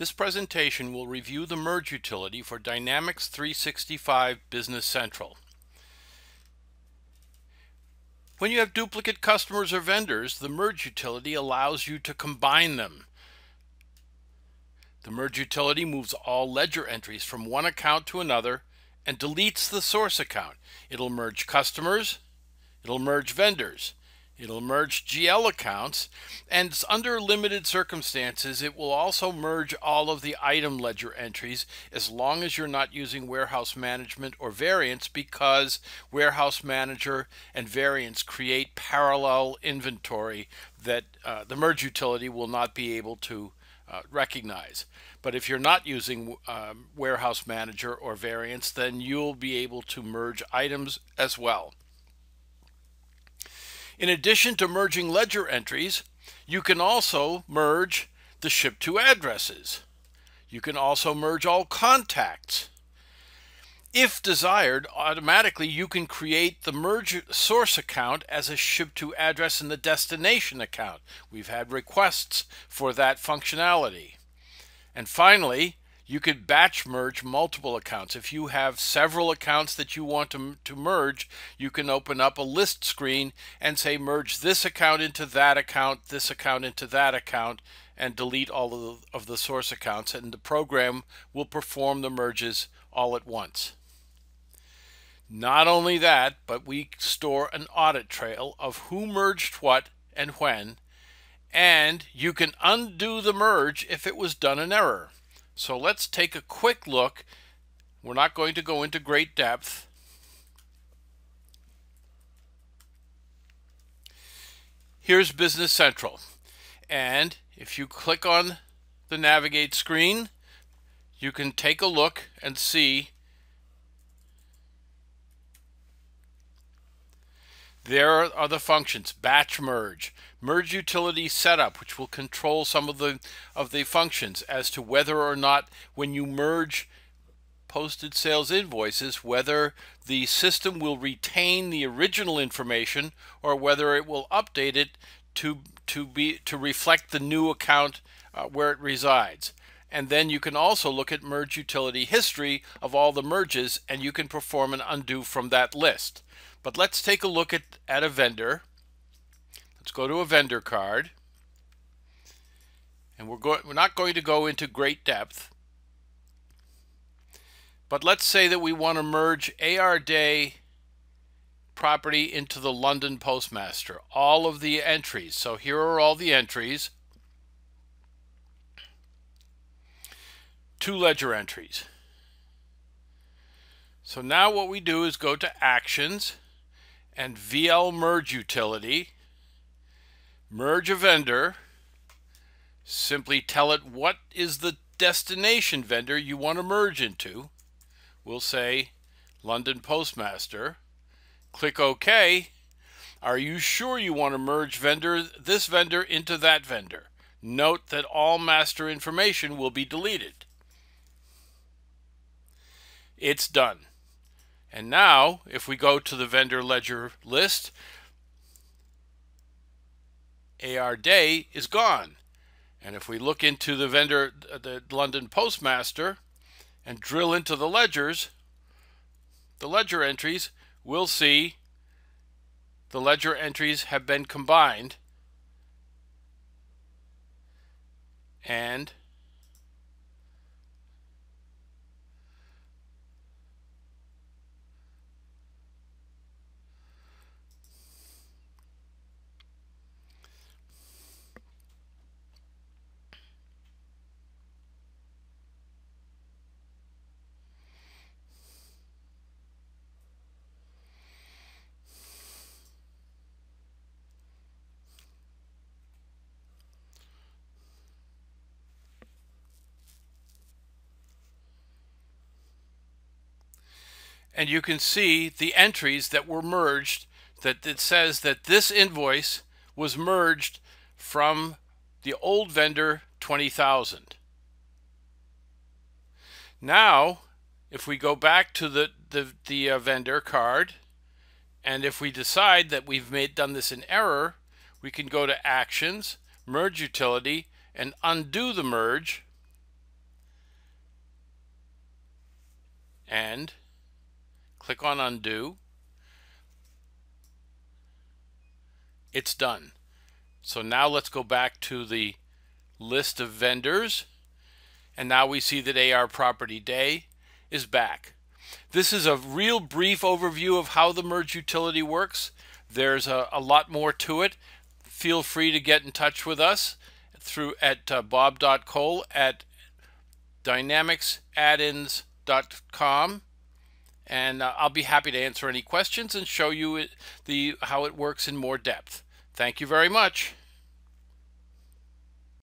This presentation will review the merge utility for Dynamics 365 Business Central. When you have duplicate customers or vendors, the merge utility allows you to combine them. The merge utility moves all ledger entries from one account to another and deletes the source account. It'll merge customers, it'll merge vendors, it'll merge GL accounts, and under limited circumstances, it will also merge all of the item ledger entries as long as you're not using warehouse management or variance, because warehouse manager and variance create parallel inventory that the merge utility will not be able to recognize. But if you're not using warehouse manager or variance, then you'll be able to merge items as well. In addition to merging ledger entries, you can also merge the ship to addresses. You can also merge all contacts. If desired, automatically you can create the merge source account as a ship to address in the destination account. We've had requests for that functionality. And finally, you could batch merge multiple accounts. If you have several accounts that you want to merge, you can open up a list screen and say merge this account into that account, this account into that account, and delete all of the source accounts, and the program will perform the merges all at once. Not only that, but we store an audit trail of who merged what and when, and you can undo the merge if it was done in error. So let's take a quick look. We're not going to go into great depth. Here's Business Central, and if you click on the navigate screen, you can take a look and see there are the functions: batch merge, merge utility setup, which will control some of the functions as to whether or not when you merge posted sales invoices, whether the system will retain the original information or whether it will update it to reflect the new account where it resides. And then you can also look at merge utility history of all the merges, and you can perform an undo from that list. But let's take a look at a vendor. Let's go to a vendor card. And we're not going to go into great depth. But let's say that we want to merge AR Day property into the London Postmaster. All of the entries. So here are all the entries. 2 ledger entries. So now what we do is go to Actions and VL Merge Utility, merge a vendor, simply tell it what is the destination vendor you want to merge into. We'll say London Postmaster. Click OK. Are you sure you want to merge this vendor into that vendor? Note that all master information will be deleted. It's done. And now, if we go to the vendor ledger list, AR Day is gone. And if we look into the vendor, the London Postmaster, and drill into the ledgers, the ledger entries, we'll see the ledger entries have been combined, and you can see the entries that were merged, that it says that this invoice was merged from the old vendor 20,000. Now, if we go back to the vendor card, and if we decide that we've done this in error, we can go to Actions, Merge Utility, and undo the merge. and click on undo. It's done. So now let's go back to the list of vendors, and now we see that AR Property Day is back. This is a real brief overview of how the merge utility works. There's a lot more to it. Feel free to get in touch with us at bob.cole@dynamicsaddins.com, and I'll be happy to answer any questions and show you how it works in more depth. Thank you very much.